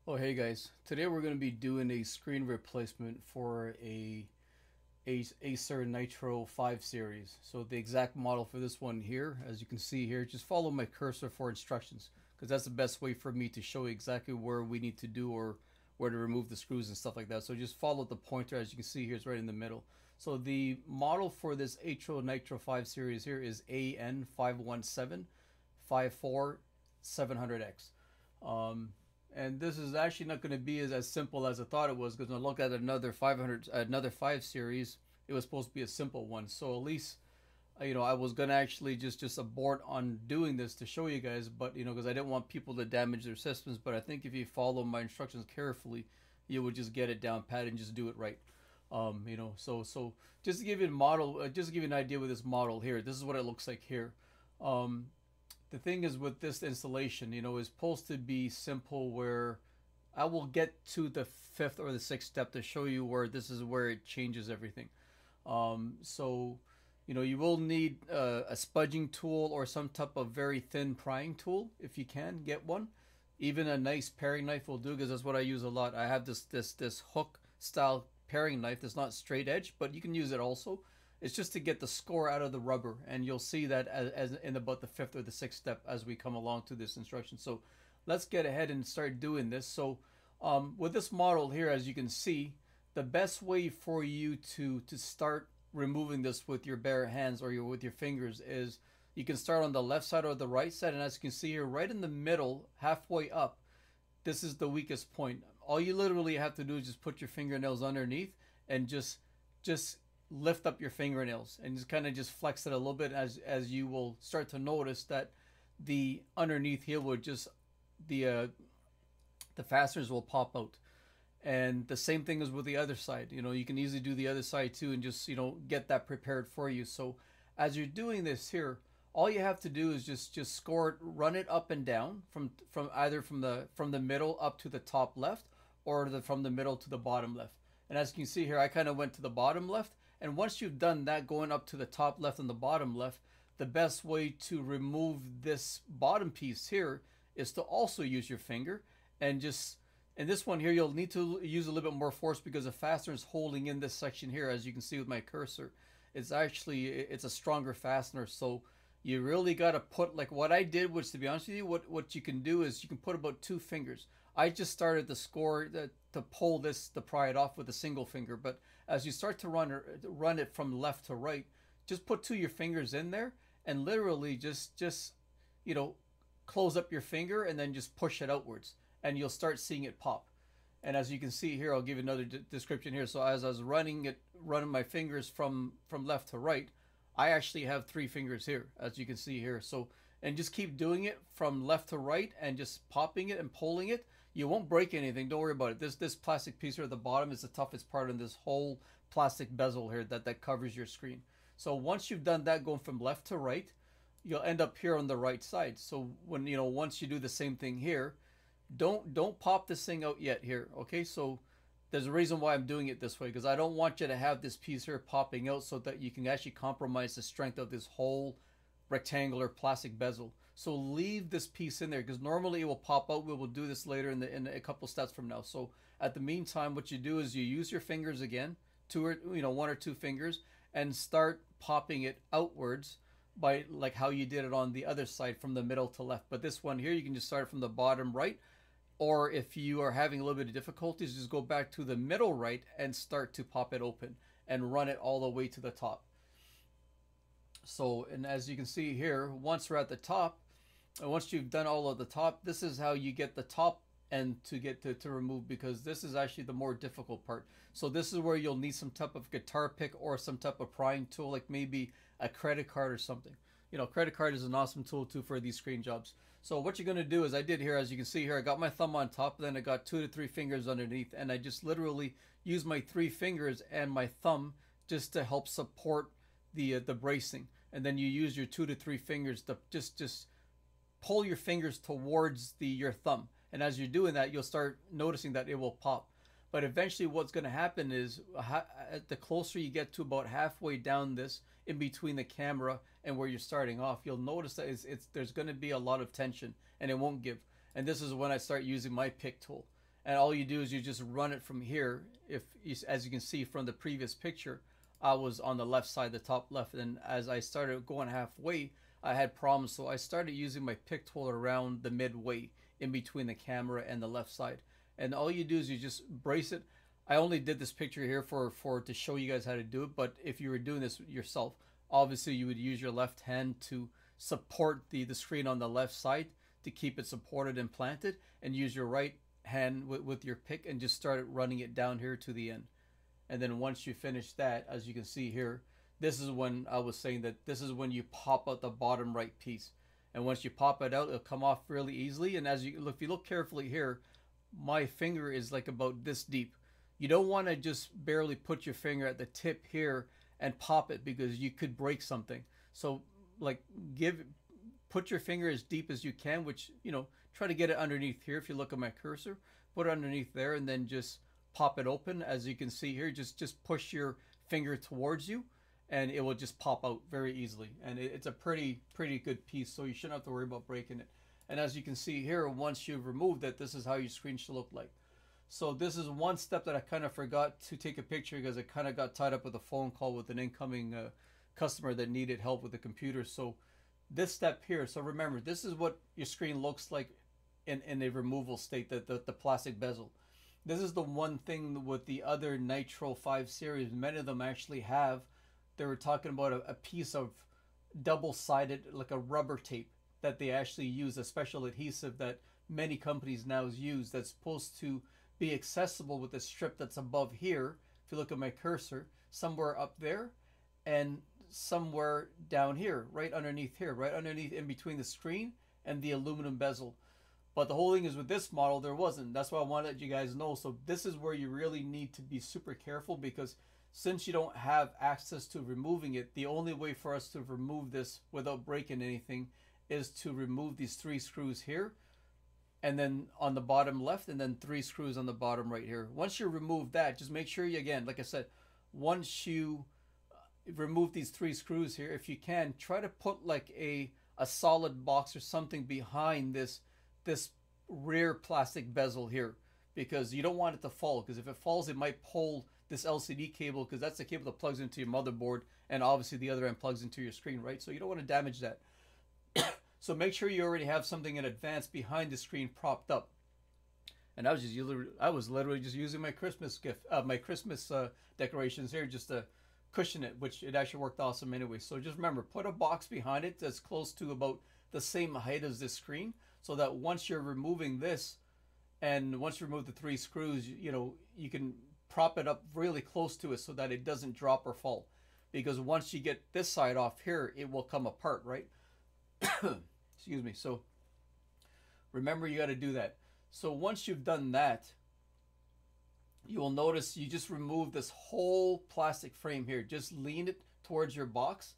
Oh hey guys, today we're going to be doing a screen replacement for a Acer Nitro 5 series. So the exact model for this one here, as you can see here, just follow my cursor for instructions because that's the best way for me to show you exactly where we need to do or where to remove the screws and stuff like that. So just follow the pointer, as you can see here, it's right in the middle. So the model for this Acer Nitro 5 series here is AN517-54-700X. And this is actually not going to be as simple as I thought it was, because when I look at another 5 series, it was supposed to be a simple one. So at least I was going to actually just abort on doing this to show you guys, but because I didn't want people to damage their systems. But I think if you follow my instructions carefully, you would just get it down pat and just do it right. So just to give you a model, just to give you an idea with this model here, this is what it looks like here. The thing is with this installation, is supposed to be simple, where I will get to the fifth or the sixth step to show you where this is where it changes everything. So you will need a spudging tool or some type of very thin prying tool if you can get one. Even a nice paring knife will do, because that's what I use a lot. I have this hook style paring knife that's not straight edge, but you can use it also. It's just to get the score out of the rubber, and you'll see that as in about the fifth or the sixth step as we come along to this instruction. So let's get ahead and start doing this. So with this model here, as you can see, the best way for you to start removing this with your bare hands or with your fingers is you can start on the left side or the right side, and as you can see here, right in the middle, halfway up, this is the weakest point. All you literally have to do is just put your fingernails underneath and just lift up your fingernails and just kind of just flex it a little bit, as you will start to notice that the underneath here will just the fasteners will pop out. And the same thing is with the other side. You can easily do the other side too, and just get that prepared for you. So as you're doing this here, all you have to do is just score it, run it up and down from either from the middle up to the top left, or from the middle to the bottom left. And as you can see here, I kind of went to the bottom left. And once you've done that, going up to the top left and the bottom left, the best way to remove this bottom piece here is to also use your finger. And just in this one here, you'll need to use a little bit more force, because the fastener is holding in this section here, as you can see with my cursor. It's a stronger fastener. So you really got to put, like what I did, which, to be honest with you, what you can do is you can put about 2 fingers. I just started the score to pull this, to pry it off with a single finger. But as you start to run it from left to right, just put 2 of your fingers in there and literally just close up your finger and then just push it outwards, and you'll start seeing it pop. And as you can see here, I'll give you another description here. So as I was running my fingers from left to right, I actually have 3 fingers here, as you can see here. So, and just keep doing it from left to right and just popping it and pulling it. You won't break anything. Don't worry about it. This plastic piece here at the bottom is the toughest part in this whole plastic bezel here that covers your screen. So once you've done that, going from left to right, you'll end up here on the right side. So when once you do the same thing here, don't pop this thing out yet here. Okay, so there's a reason why I'm doing it this way, because I don't want you to have this piece here popping out so that you can actually compromise the strength of this whole rectangular plastic bezel. So leave this piece in there, because normally it will pop out. We will do this later in a couple steps from now. So at the meantime, what you do is you use your fingers again, 1 or 2 fingers, and start popping it outwards, by like how you did it on the other side from the middle to left. But this one here, you can just start from the bottom right, or if you are having a little bit of difficulties, just go back to the middle right and start to pop it open and run it all the way to the top. So, and as you can see here, once we're at the top, and once you've done all of the top, this is how you get the top end to get to remove, because this is actually the more difficult part. So this is where you'll need some type of guitar pick or some type of prying tool, like maybe a credit card or something. Credit card is an awesome tool too for these screen jobs. So what you're going to do is, I did here, as you can see here, I got my thumb on top, then I got 2 to 3 fingers underneath, and I just literally use my 3 fingers and my thumb just to help support the bracing. And then you use your 2 to 3 fingers to just pull your fingers towards your thumb. And as you're doing that, you'll start noticing that it will pop. But eventually what's going to happen is, the closer you get to about halfway down this, in between the camera and where you're starting off, you'll notice that there's going to be a lot of tension, and it won't give. And this is when I start using my pick tool. and all you do is you just run it from here. If you, as you can see from the previous picture, I was on the left side, the top left, and as I started going halfway, I had problems, so I started using my pick tool around the midway in between the camera and the left side. And all you do is you just brace it. I only did this picture here for to show you guys how to do it, but if you were doing this yourself, obviously you would use your left hand to support the screen on the left side to keep it supported and planted, and use your right hand with your pick and just start running it down here to the end. And then once you finish that, as you can see here, this is when I was saying that this is when you pop out the bottom right piece. And once you pop it out, it'll come off really easily. And as you look, if you look carefully here, my finger is like about this deep. You don't want to just barely put your finger at the tip here and pop it, because you could break something. So like put your finger as deep as you can, which, you know, try to get it underneath here. If you look at my cursor, put it underneath there and then just pop it open. As you can see here, just push your finger towards you and it will just pop out very easily. And it's a pretty good piece, so you shouldn't have to worry about breaking it. And as you can see here, once you've removed it, this is how your screen should look like. So this is one step that I kind of forgot to take a picture because I kind of got tied up with a phone call with an incoming customer that needed help with the computer. So this step here, so remember, this is what your screen looks like in a removal state, the plastic bezel. This is the one thing with the other Nitro 5 series, many of them actually have, they were talking about a piece of double-sided, like a rubber tape that they actually use, a special adhesive that many companies now use that's supposed to be accessible with a strip that's above here. If you look at my cursor, somewhere up there and somewhere down here, right underneath here, right underneath in between the screen and the aluminum bezel. But the whole thing is with this model, there wasn't. That's why I wanted to let you guys know. So this is where you really need to be super careful, because since you don't have access to removing it, the only way for us to remove this without breaking anything is to remove these 3 screws here, and then on the bottom left, and then 3 screws on the bottom right here. Once you remove that, just make sure you, again, like I said, once you remove these 3 screws here, if you can, try to put like a solid box or something behind this rear plastic bezel here, because you don't want it to fall, because if it falls, it might pull this LCD cable, because that's the cable that plugs into your motherboard, and obviously the other end plugs into your screen, right? So you don't want to damage that. So make sure you already have something in advance behind the screen propped up. And I was literally just using my Christmas gift, my Christmas decorations here just to cushion it, which it actually worked awesome anyway. So just remember, put a box behind it that's close to about the same height as this screen, so that once you're removing this, and once you remove the 3 screws, you know, you can prop it up really close to it so that it doesn't drop or fall. Because once you get this side off here, it will come apart, right? Excuse me. So remember, you got to do that. So once you've done that, you will notice you just remove this whole plastic frame here. Just lean it towards your box.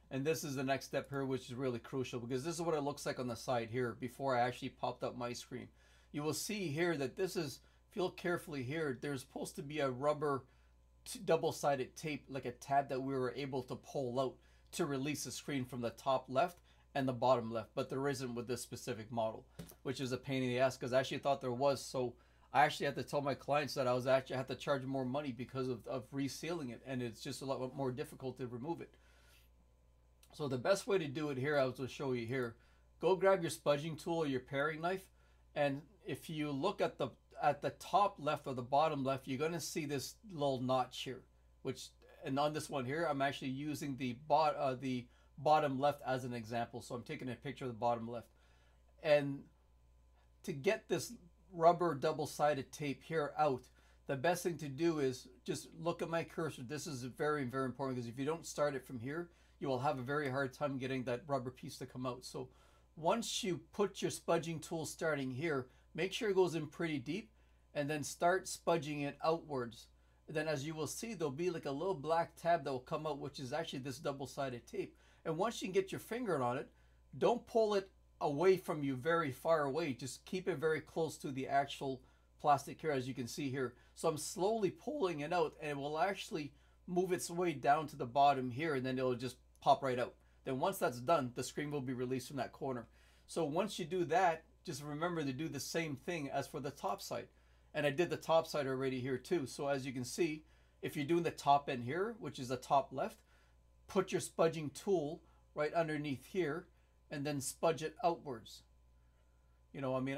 And this is the next step here, which is really crucial, because this is what it looks like on the side here before I actually popped up my screen. You will see here that this is, if you look carefully here, there's supposed to be a rubber double-sided tape, like a tab that we were able to pull out to release the screen from the top left and the bottom left, but there isn't with this specific model, which is a pain in the ass, because I actually thought there was. So I actually had to tell my clients that I had to charge more money because of resealing it, and it's just a lot more difficult to remove it. So the best way to do it here, I will show you here. Go grab your spudging tool or your paring knife, and if you look at the top left or the bottom left, you're going to see this little notch here, and on this one here, I'm actually using the bottom left as an example. So I'm taking a picture of the bottom left. And to get this rubber double-sided tape here out, the best thing to do is just look at my cursor. This is very, very important, because if you don't start it from here, you will have a very hard time getting that rubber piece to come out. So once you put your spudging tool starting here, make sure it goes in pretty deep, and then start spudging it outwards. And then as you will see, there'll be like a little black tab that will come out, which is actually this double-sided tape. And once you can get your finger on it, don't pull it away from you very far away. Just keep it very close to the actual plastic here, as you can see here. So I'm slowly pulling it out, and it will actually move its way down to the bottom here, and then it'll just pop right out. Then once that's done, the screen will be released from that corner. So once you do that, just remember to do the same thing as for the top side. And I did the top side already here too. So as you can see, if you're doing the top end here, which is the top left, put your spudging tool right underneath here and then spudge it outwards. You know, I mean,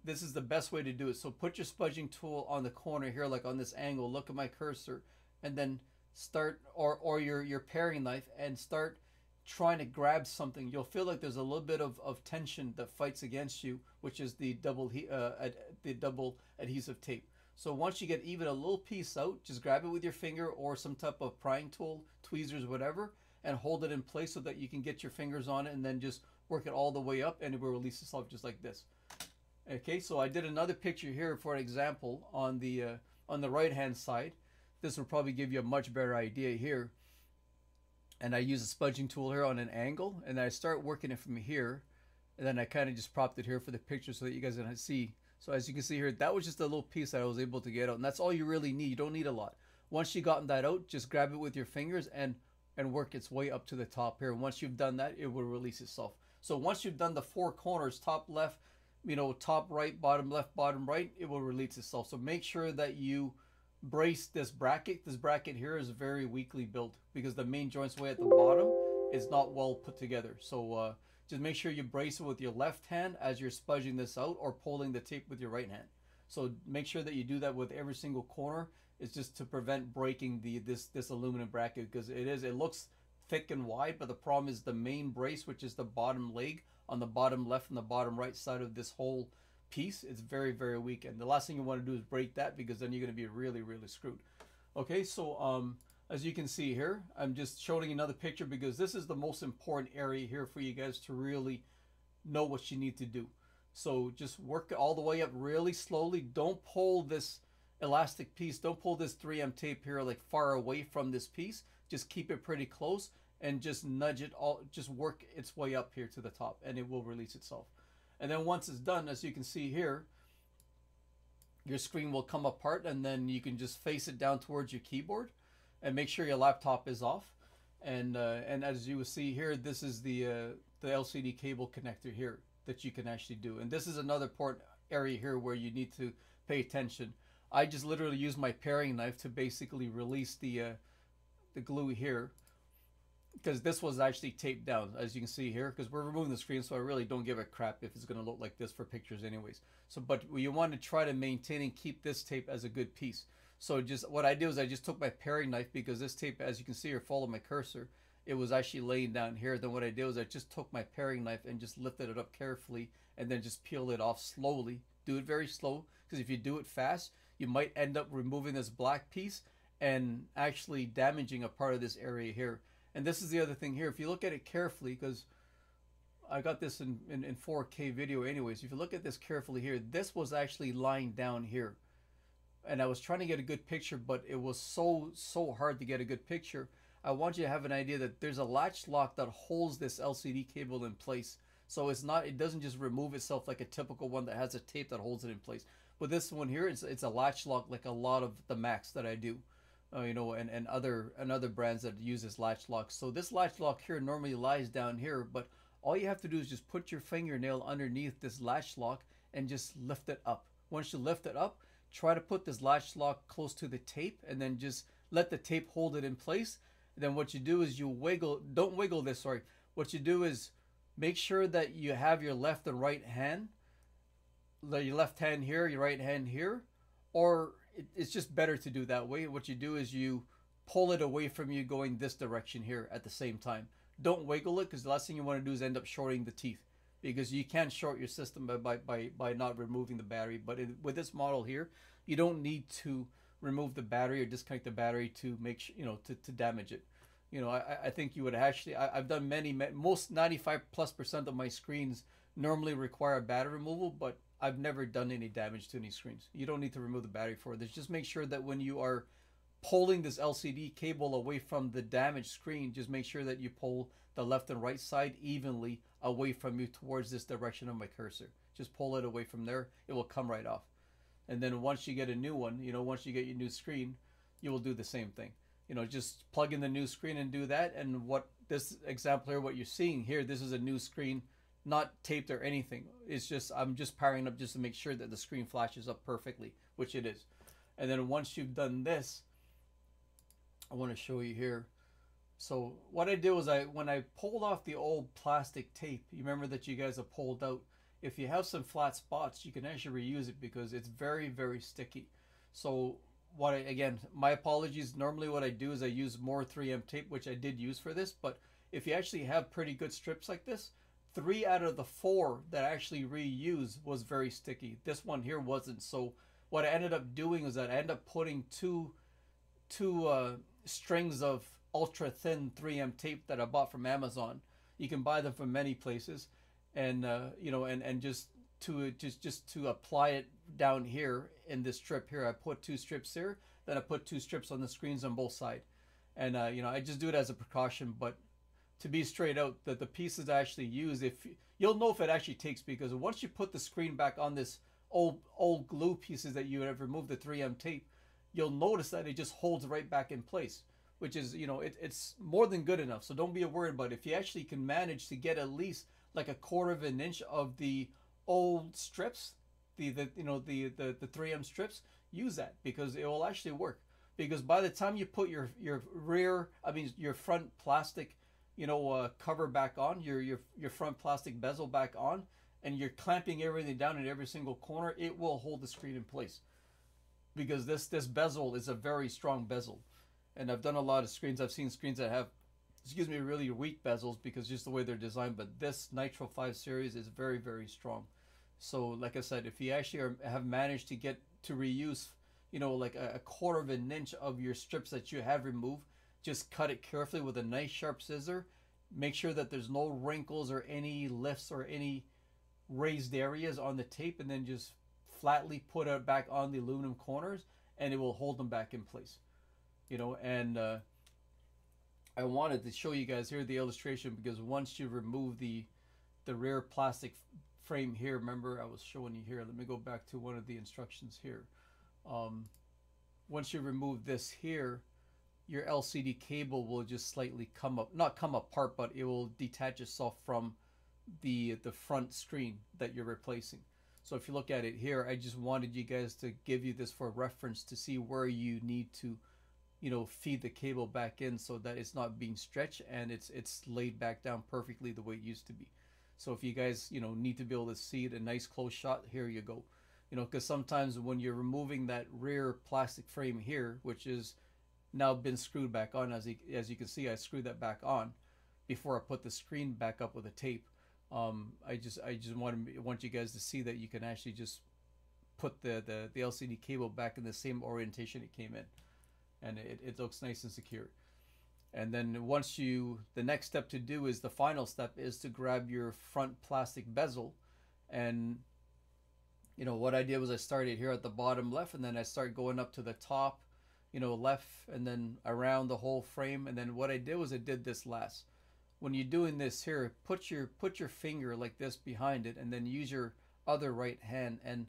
this is the best way to do it. So put your spudging tool on the corner here, like on this angle. Look at my cursor, and then start, or your paring knife, and start trying to grab something. You'll feel like there's a little bit of tension that fights against you, which is the double adhesive tape. So once you get even a little piece out, just grab it with your finger or some type of prying tool, tweezers, whatever, and hold it in place so that you can get your fingers on it, and then just work it all the way up, and it will release itself just like this. Okay, so I did another picture here for an example on the right hand side. This will probably give you a much better idea here. And I use a spudging tool here on an angle, and I start working it from here, and then I kind of just propped it here for the picture so that you guys can see. So as you can see here, that was just a little piece that I was able to get out, and that's all you really need. You don't need a lot. Once you gotten that out, just grab it with your fingers and work its way up to the top here. And once you've done that, it will release itself. So once you've done the four corners, top left, top right, bottom left, bottom right, it will release itself. So make sure that you brace this bracket. This bracket here is very weakly built because the main joints way at the bottom is not well put together. So just make sure you brace it with your left hand as you're spudging this out, or pulling the tape with your right hand. So make sure that you do that with every single corner. It's just to prevent breaking this aluminum bracket, because it looks thick and wide, but the problem is the main brace, which is the bottom leg on the bottom left and the bottom right side of this whole piece, is very, very weak, and the last thing you want to do is break that, because then you're going to be really, really screwed. Okay, so as you can see here, I'm just showing another picture because this is the most important area here for you guys to really know what you need to do. So just work all the way up really slowly. Don't pull this elastic piece, don't pull this 3M tape here like far away from this piece. Just keep it pretty close and just nudge it all, just work its way up here to the top, and it will release itself. And then once it's done, as you can see here, your screen will come apart, and then you can just face it down towards your keyboard and make sure your laptop is off. And as you will see here, this is the LCD cable connector here that you can actually do. And this is another important area here where you need to pay attention. I just literally use my paring knife to basically release the glue here, because this was actually taped down, as you can see here, because we're removing the screen, so I really don't give a crap if it's going to look like this for pictures anyways. So but you want to try to maintain and keep this tape as a good piece. So just what I did was I just took my paring knife, because this tape, as you can see here, follow my cursor, it was actually laying down here. Then what I did was I just took my paring knife and just lifted it up carefully, and then just peeled it off slowly. Do it very slow, because if you do it fast, you might end up removing this black piece and actually damaging a part of this area here. And this is the other thing here. If you look at it carefully, because I got this in 4K video anyways, if you look at this carefully here, this was actually lying down here. And I was trying to get a good picture, but it was so hard to get a good picture. I want you to have an idea that there's a latch lock that holds this LCD cable in place. So it doesn't just remove itself like a typical one that has a tape that holds it in place. But this one here, it's a latch lock like a lot of the Macs that I do. And other brands that use this latch lock. So this latch lock here normally lies down here, but all you have to do is just put your fingernail underneath this latch lock and just lift it up. Once you lift it up, try to put this latch lock close to the tape, and then just let the tape hold it in place. And then what you do is you wiggle, don't wiggle this, sorry. What you do is make sure that you have your left and right hand, your left hand here, your right hand here, or it's just better to do that way. What you do is you pull it away from you going this direction here at the same time. Don't wiggle it, because the last thing you want to do is end up shorting the teeth, because you can short your system by not removing the battery. But with this model here, you don't need to remove the battery or disconnect the battery to make sure, to damage it. I think you would actually, I've done most 95+% of my screens normally require a battery removal, but I've never done any damage to any screens. You don't need to remove the battery for this. Just make sure that when you are pulling this LCD cable away from the damaged screen, just make sure that you pull the left and right side evenly away from you towards this direction of my cursor. Just pull it away from there. It will come right off. And then once you get a new one, once you get your new screen, you will do the same thing. Just plug in the new screen and do that. And what this example here, what you're seeing here, this is a new screen not taped or anything. It's just I'm just powering up just to make sure that the screen flashes up perfectly, which it is. And then once you've done this, I want to show you here. So what I did was when I pulled off the old plastic tape, you remember that you guys have pulled out, if you have some flat spots, you can actually reuse it because it's very, very sticky. So again, my apologies. Normally what I do is I use more 3M tape, which I did use for this, but if you actually have pretty good strips like this, 3 out of the 4 that I actually reused was very sticky. This one here wasn't. So what I ended up doing is that I ended up putting two strings of ultra thin 3M tape that I bought from Amazon. You can buy them from many places, and you know, and just to apply it down here in this strip here, I put 2 strips here. Then I put 2 strips on the screens on both sides, and you know, I just do it as a precaution. But to be straight out, that the pieces I actually use, if you'll know if it actually takes, because once you put the screen back on this old glue pieces that you have removed the 3M tape, you'll notice that it just holds right back in place, which is, you know, it's more than good enough. So don't be worried about it. If you actually can manage to get at least like 1/4 of an inch of the old strips, the 3M strips, use that, because it will actually work. Because by the time you put your front plastic, you know, cover back on, your front plastic bezel back on, and you're clamping everything down in every single corner, it will hold the screen in place. Because this bezel is a very strong bezel. And I've done a lot of screens. I've seen screens that have, excuse me, really weak bezels because just the way they're designed. But this Nitro 5 series is very, very strong. So like I said, if you actually have managed to get to reuse, you know, like 1/4 of an inch of your strips that you have removed, just cut it carefully with a nice sharp scissor. Make sure that there's no wrinkles or any lifts or any raised areas on the tape, and then just flatly put it back on the aluminum corners, and it will hold them back in place. You know, and I wanted to show you guys here the illustration, because once you remove the rear plastic frame here, remember I was showing you here, let me go back to one of the instructions here. Once you remove this here, your LCD cable will just slightly not come apart, but it will detach itself from the front screen that you're replacing. So if you look at it here, I just wanted you guys to give you this for reference to see where you need to, you know, feed the cable back in so that it's not being stretched and it's laid back down perfectly the way it used to be. So if you guys, you know, need to be able to see it, a nice close shot, here you go. You know, because sometimes when you're removing that rear plastic frame here, which is now been screwed back on, as you can see, I screwed that back on before I put the screen back up with the tape. I just want you guys to see that you can actually just put the LCD cable back in the same orientation it came in, and it looks nice and secure. And then the next step to do is, the final step is to grab your front plastic bezel. And you know what I did was I started here at the bottom left, and then I start going up to the top, you know, left, and then around the whole frame. And then what I did was I did this last. When you're doing this here, put your finger like this behind it, and then use your other right hand and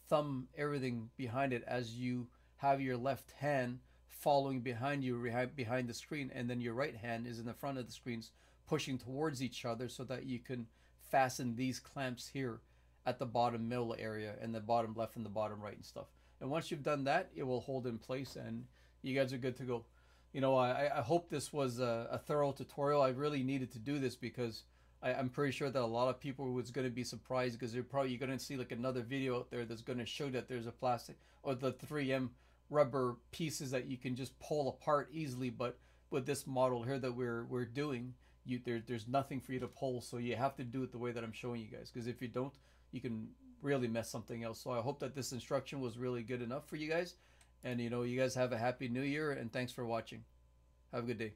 thumb everything behind it as you have your left hand following behind you, behind the screen, and then your right hand is in the front of the screens, pushing towards each other so that you can fasten these clamps here at the bottom middle area, and the bottom left and the bottom right and stuff. And once you've done that, it will hold in place and you guys are good to go. You know, I hope this was a thorough tutorial. I really needed to do this because I'm pretty sure that a lot of people was going to be surprised, because you're going to see like another video out there that's going to show that there's a plastic or the 3M rubber pieces that you can just pull apart easily. But with this model here that we're doing, there's nothing for you to pull, so you have to do it the way that I'm showing you guys, because if you don't, you can really mess something else. So I hope that this instruction was really good enough for you guys. And you know, you guys have a happy new year, and thanks for watching. Have a good day.